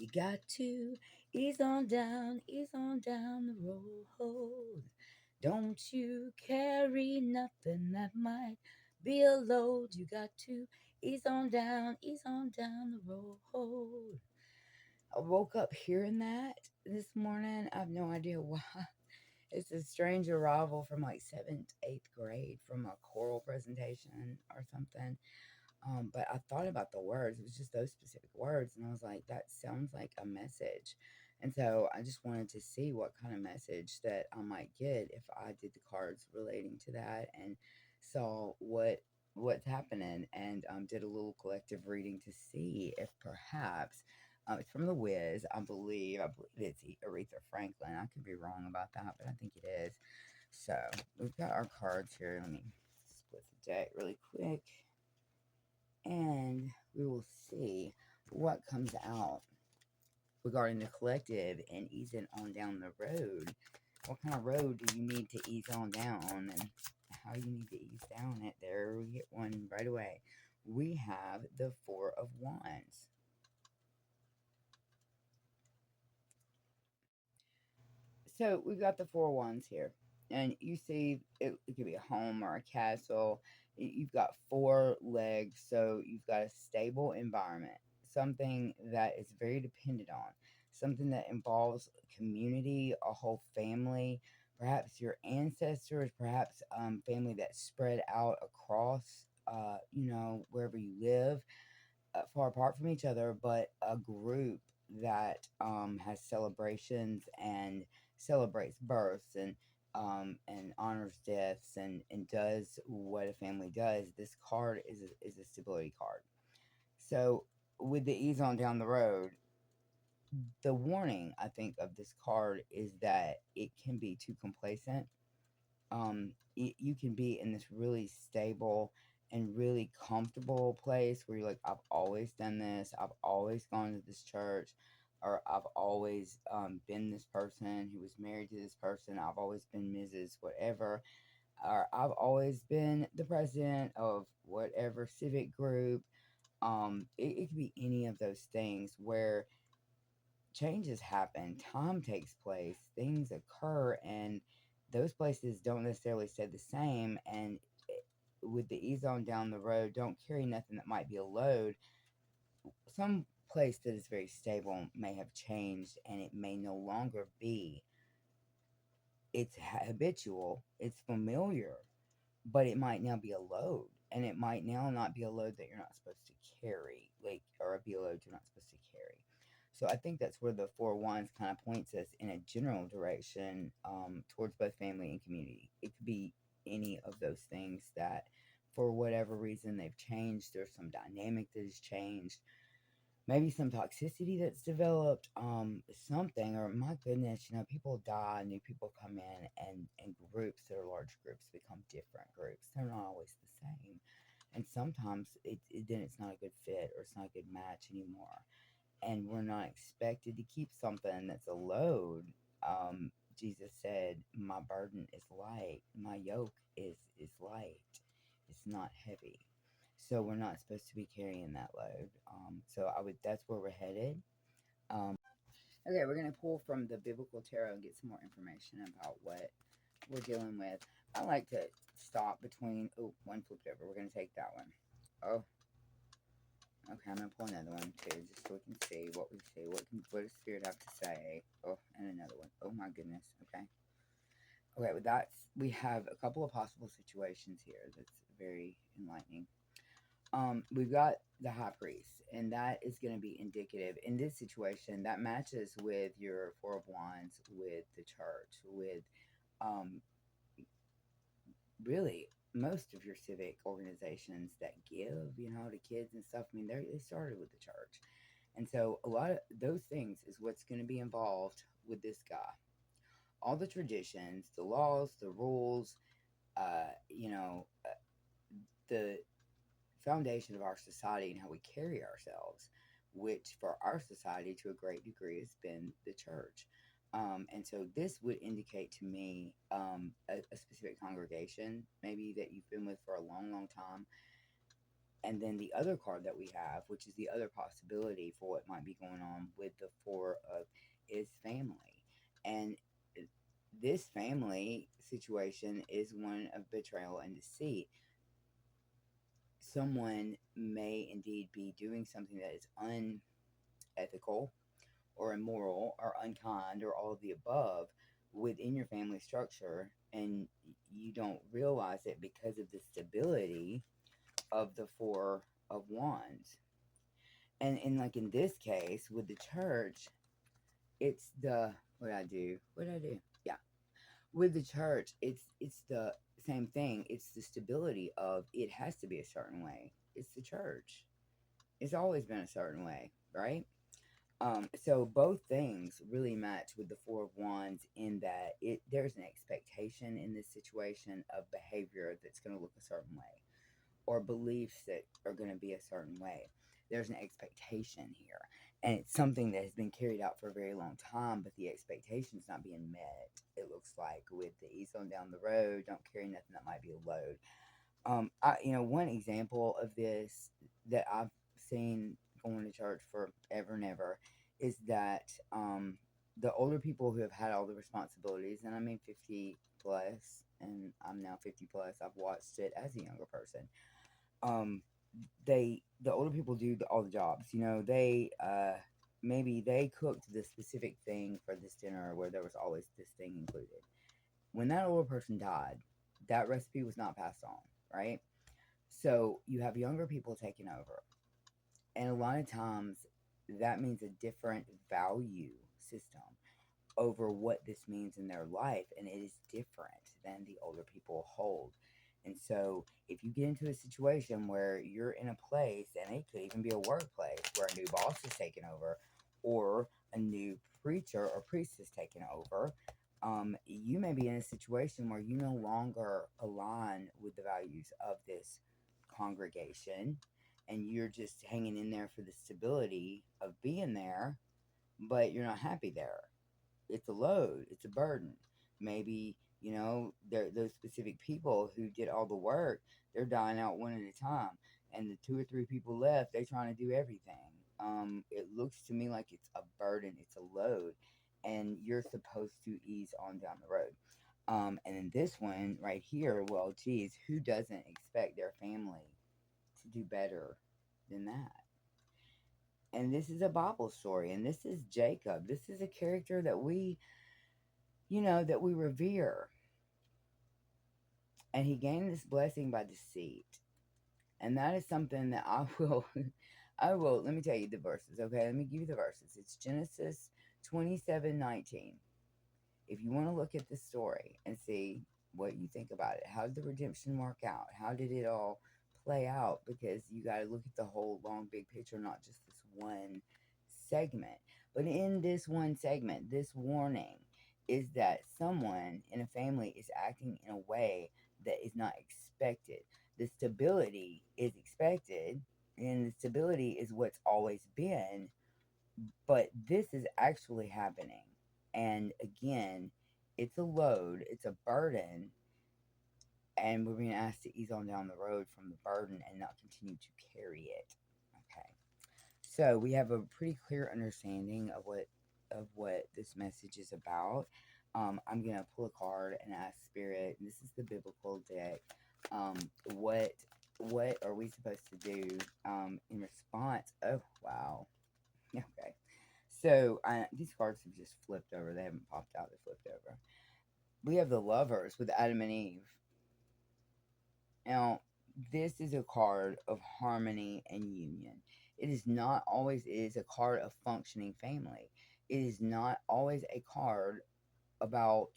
You got to ease on down the road. Don't you carry nothing that might be a load. You got to ease on down the road. I woke up hearing that this morning. I have no idea why. It's a strange arrival from like seventh, eighth grade from a choral presentation or something. But I thought about the words. It was just those specific words, and I was like, that sounds like a message. And so I just wanted to see what kind of message that I might get if I did the cards relating to that, and saw what's happening, and did a little collective reading to see if perhaps it's from the Wiz, I believe. I believe it's Aretha Franklin. I could be wrong about that, but I think it is. So we've got our cards here. Let me split the deck really quick, and we will see what comes out regarding the collective and easing on down the road. What kind of road do you need to ease on down, and how you need to ease down it? There, we get one right away. We have the Four of Wands. So we've got the Four Wands here, and you see it could be a home or a castle. You've got four legs, so you've got a stable environment, something that is very dependent on, something that involves community, a whole family, perhaps your ancestors, perhaps family that's spread out across, wherever you live, far apart from each other, but a group that has celebrations and celebrates births and honors deaths and does what a family does. This card is a stability card. So with the ease on down the road, the warning I think of this card is that it can be too complacent. You can be in this really stable and really comfortable place where you're like, I've always done this, I've always gone to this church, or I've always been this person who was married to this person, I've always been Mrs. Whatever, or I've always been the president of whatever civic group. It could be any of those things where changes happen, time takes place, things occur, and those places don't necessarily stay the same. And with the ease on down the road, don't carry nothing that might be a load. Some place that is very stable may have changed, and it may no longer be. It's habitual, it's familiar, but it might now be a load, and it might now not be a load that you're not supposed to carry, like, or be a load you're not supposed to carry. So I think that's where the Four Wands kind of points us in a general direction, towards both family and community. It could be any of those things that, for whatever reason, they've changed. There's some dynamic that has changed, maybe some toxicity that's developed, something, or my goodness, people die, new people come in, and groups that are large groups become different groups. They're not always the same. And sometimes then it's not a good fit, or it's not a good match anymore. And we're not expected to keep something that's a load. Jesus said, "My burden is light, my yoke is light. It's not heavy." So we're not supposed to be carrying that load. So I would that's where we're headed. Um, okay, we're gonna pull from the biblical tarot and get some more information about what we're dealing with. I like to stop between. Oh, one flipped over. We're gonna take that one. Oh, okay, I'm gonna pull another one too, just so we can see what we see. What does Spirit have to say? Oh, and another one. Oh my goodness. Okay. Okay, well we have a couple of possible situations here. That's very enlightening. We've got the high priest, and that is going to be indicative in this situation. That matches with your Four of Wands, with the church, with um, really most of your civic organizations that give, to kids and stuff. I mean, they started with the church, and so a lot of those things is what's going to be involved with this guy. All the traditions, the laws, the rules, uh, you know, uh, the foundation of our society and how we carry ourselves, which for our society to a great degree has been the church. And so this would indicate to me a specific congregation, maybe that you've been with for a long, long time, And then the other card that we have, which is the other possibility for what might be going on with the four of, is family. And this family situation is one of betrayal and deceit. Someone may indeed be doing something that is unethical or immoral or unkind or all of the above within your family structure, and you don't realize it because of the stability of the four of wands. And like in this case with the church, it's the, what did I do? What did I do? Yeah. With the church, it's the same thing. It's the stability of, it has to be a certain way. It's the church. It's always been a certain way, right? So both things really match with the four of wands in that there's an expectation in this situation of behavior that's going to look a certain way, or beliefs that are going to be a certain way. There's an expectation here, and it's something that has been carried out for a very long time, but the expectation's not being met. It looks like with the ease on down the road, don't carry nothing that might be a load. One example of this that I've seen going to church forever and ever is that the older people who have had all the responsibilities, and I mean 50 plus, and I'm now 50 plus, I've watched it as a younger person. um the older people do all the jobs. They maybe they cooked the specific thing for this dinner where there was always this thing included. When that older person died, that recipe was not passed on, right? So you have younger people taking over, and a lot of times that means a different value system over what this means in their life, and it is different than the older people hold. And so if you get into a situation where you're in a place, and it could even be a workplace where a new boss is taking over, or a new preacher or priest is taking over, you may be in a situation where you no longer align with the values of this congregation, and you're just hanging in there for the stability of being there, but you're not happy there. It's a load, it's a burden. Maybe, those specific people who did all the work, they're dying out one at a time. And the two or three people left, they're trying to do everything. It looks to me like it's a burden, it's a load, and you're supposed to ease on down the road. And in this one right here, well, geez, who doesn't expect their family to do better than that? And this is a Bible story, and this is Jacob. This is a character that we revere. And he gained this blessing by deceit. And that is something that I will, let me tell you the verses, okay? Let me give you the verses. It's Genesis 27:19. If you want to look at the story and see what you think about it, how did the redemption work out? How did it all play out? Because you got to look at the whole long, big picture, not just this one segment. But in this one segment, this warning is that someone in a family is acting in a way that is not expected. The stability is expected, and the stability is what's always been, but this is actually happening. And again, it's a load, it's a burden, and we're being asked to ease on down the road from the burden and not continue to carry it. Okay. So we have a pretty clear understanding of what this message is about. I'm gonna pull a card and ask Spirit. And this is the biblical deck. Um, what what are we supposed to do in response? Oh wow. Okay. So these cards have just flipped over. They haven't popped out. They flipped over. We have the Lovers with Adam and Eve. Now, this is a card of harmony and union. It is not always, it is a card of functioning family. It is not always a card about,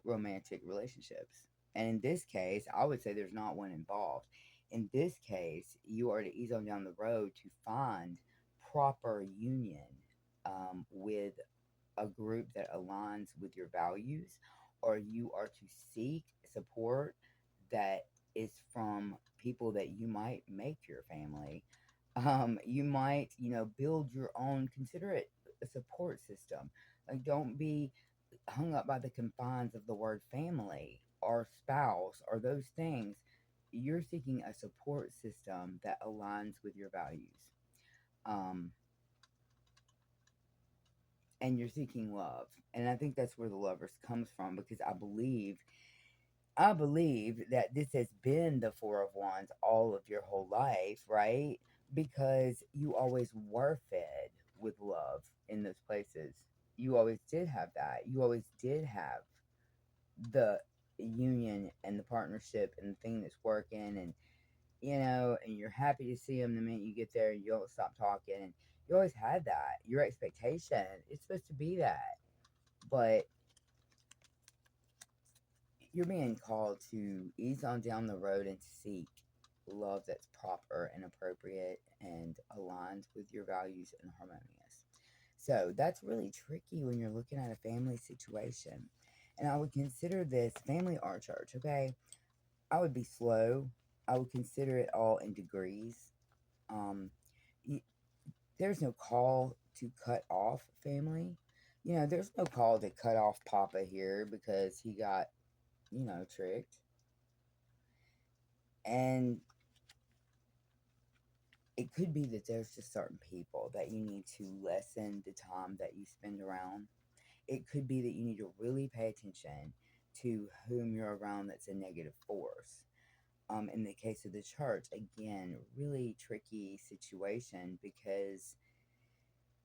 romantic relationships. And in this case, I would say there's not one involved. In this case, you are to ease on down the road to find proper union with a group that aligns with your values, or you are to seek support that is from people that you might make your family. You might, build your own, consider it a support system. Like, don't be hung up by the confines of the word family or spouse or those things. you're seeking a support system that aligns with your values. Um, and you're seeking love. And I think that's where the lovers comes from, because I believe that this has been the Four of Wands all of your whole life, right? Because you always were fed with love in those places. You always did have that. You always did have the union and the partnership and the thing that's working, and and you're happy to see them the minute you get there, and you don't stop talking, and you always had that. Your expectation, it's supposed to be that. But you're being called to ease on down the road and seek love that's proper and appropriate and aligned with your values and harmonious. So that's really tricky when you're looking at a family situation. And I would consider this family or church, okay? I would be slow. I would consider it all in degrees. Um, y- there's no call to cut off family. There's no call to cut off Papa here because he got, tricked. And it could be that there's just certain people that you need to lessen the time that you spend around. It could be that you need to really pay attention to whom you're around that's a negative force. In the case of the church, again, really tricky situation, because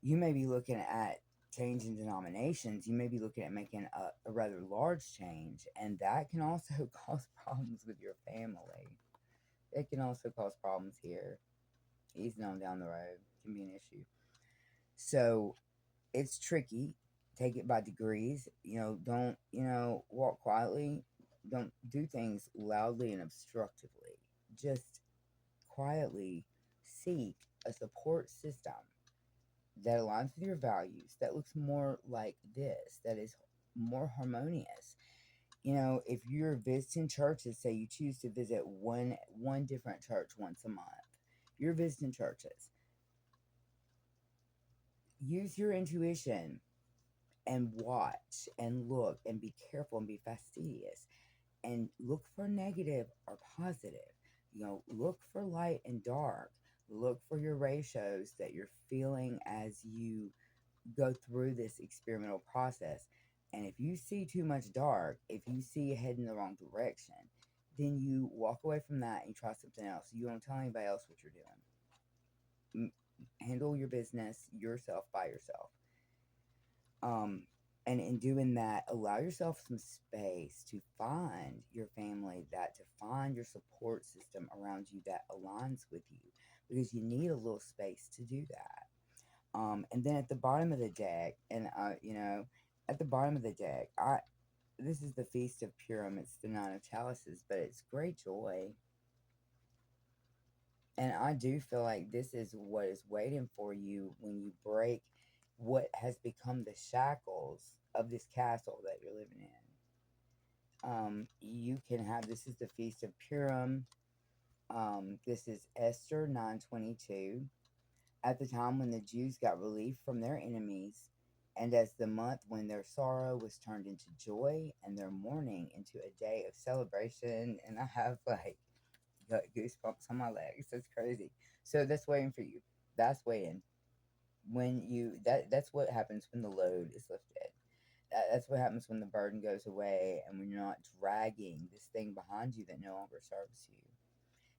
you may be looking at changing denominations. You may be looking at making a rather large change, and that can also cause problems with your family. It can also cause problems here. Easing on down the road can be an issue. So it's tricky. Take it by degrees. Don't, walk quietly. Don't do things loudly and obstructively. Just quietly seek a support system that aligns with your values, that looks more like this, that is more harmonious. If you're visiting churches, say you choose to visit one different church once a month, you're visiting churches, use your intuition and watch and look and be careful and be fastidious and look for negative or positive. Look for light and dark. Look for your ratios that you're feeling as you go through this experimental process. And if you see too much dark, if you see it heading the wrong direction, then you walk away from that and you try something else. You don't tell anybody else what you're doing. Handle your business yourself by yourself. Um, and in doing that, allow yourself some space to find your family, to find your support system around you that aligns with you, because you need a little space to do that. And then at the bottom of the deck, at the bottom of the deck, this is the Feast of Purim. It's the Nine of Chalices, but it's great joy. And I do feel like this is what is waiting for you when you break what has become the shackles of this castle that you're living in. You can have, this is the Feast of Purim. This is Esther 9:22. At the time when the Jews got relief from their enemies, and as the month when their sorrow was turned into joy and their mourning into a day of celebration. And I have like got goosebumps on my legs. That's crazy. So that's waiting for you. That's waiting. When that's what happens when the load is lifted. That's what happens when the burden goes away and when you're not dragging this thing behind you that no longer serves you.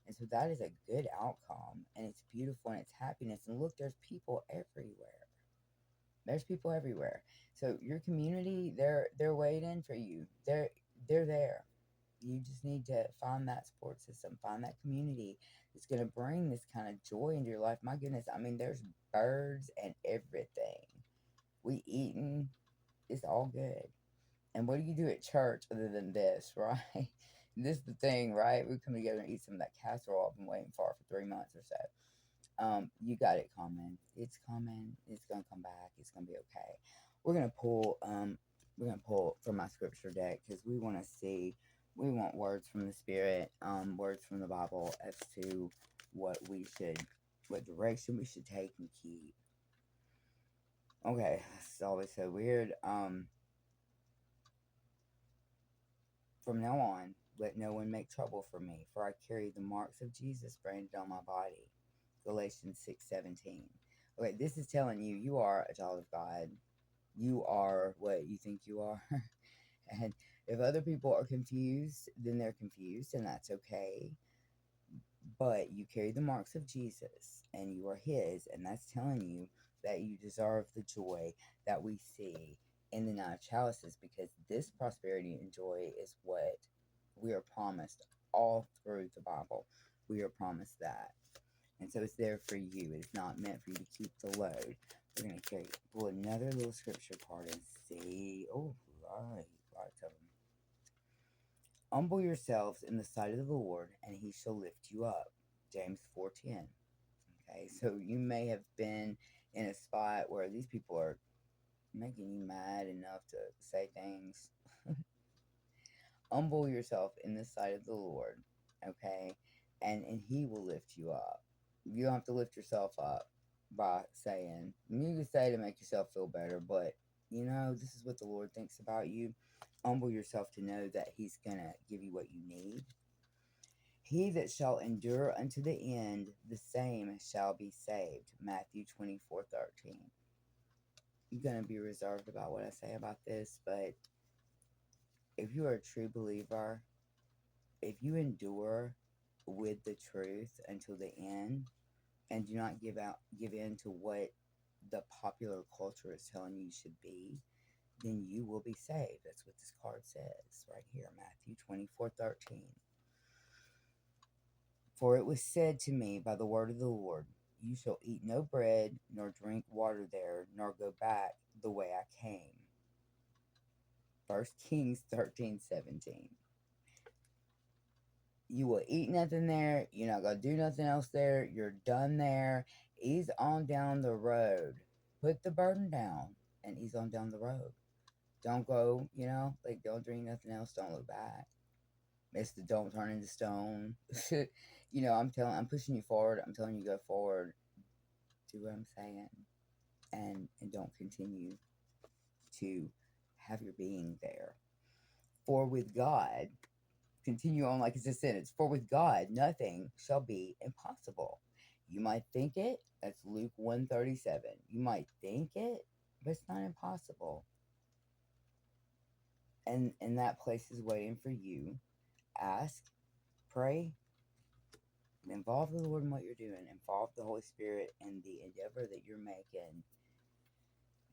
And so that is a good outcome, and it's beautiful, and it's happiness. And look, there's people everywhere. There's people everywhere. So your community, they're waiting for you. They're there. You just need to find that support system, find that community that's going to bring this kind of joy into your life. My goodness, I mean, there's birds and everything. We eating, it's all good. And what do you do at church other than this, right? This is the thing, right? We come together and eat some of that casserole I've been waiting for 3 months or so. You got it coming. It's coming. It's gonna come back. It's gonna be okay. We're gonna pull. We're gonna pull from my scripture deck because we want to see. We want words from the Spirit. Words from the Bible as to what direction we should take and keep. Okay, it's always so weird. From now on, Let no one make trouble for me, for I carry the marks of Jesus branded on my body. Galatians 6:17. Okay, this is telling you you are a child of God. You are what you think you are. And if other people are confused, then they're confused, and that's okay. But you carry the marks of Jesus and you are His, and that's telling you that you deserve the joy that we see in the nine chalices, because this prosperity and joy is what we are promised all through the Bible. We are promised that. And so it's there for you. It's not meant for you to keep the load. We're going to pull another little scripture part and see. Oh, lots of them. Humble yourselves in the sight of the Lord, and He shall lift you up. James 4:10. Okay, so you may have been in a spot where these people are making you mad enough to say things. Humble yourself in the sight of the Lord, okay, and He will lift you up. You don't have to lift yourself up by saying, you can say to make yourself feel better, but this is what the Lord thinks about you. Humble yourself to know that He's gonna give you what you need. He that shall endure unto the end, the same shall be saved. Matthew 24:13. I'm going to be reserved about what I say about this, but if you are a true believer, if you endure with the truth until the end and do not give in to what the popular culture is telling you should be, then you will be saved. That's what this card says right here, Matthew 24:13. For it was said to me by the word of the Lord, you shall eat no bread, nor drink water there, nor go back the way I came. 1 Kings 13:17. You will eat nothing there. You're not going to do nothing else there. You're done there. Ease on down the road. Put the burden down and ease on down the road. Don't go, don't drink nothing else. Don't look back. Mister, don't turn into stone. I'm pushing you forward. I'm telling you go forward. Do what I'm saying. And don't continue to have your being there. For with God, continue on like it's a sentence. For with God, nothing shall be impossible. You might think it. That's Luke 1:37. You might think it, but it's not impossible. And that place is waiting for you. Ask, pray, involve the Lord in what you're doing. Involve the Holy Spirit in the endeavor that you're making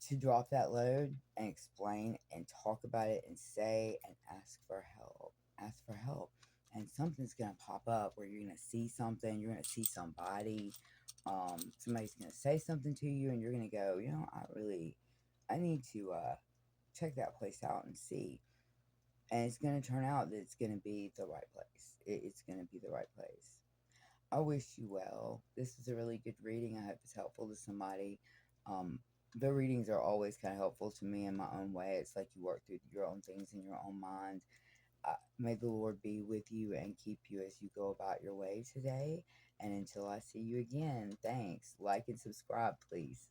to drop that load and explain and talk about it and say and ask for help. Ask for help. And something's going to pop up where you're going to see something, you're going to see somebody, somebody's going to say something to you, and you're going to go, I need to check that place out and see. And it's going to turn out that it's going to be the right place. It's going to be the right place. I wish you well. This is a really good reading. I hope it's helpful to somebody. The readings are always kind of helpful to me in my own way. It's like you work through your own things in your own mind. May the Lord be with you and keep you as you go about your way today. And until I see you again, thanks. Like and subscribe, please.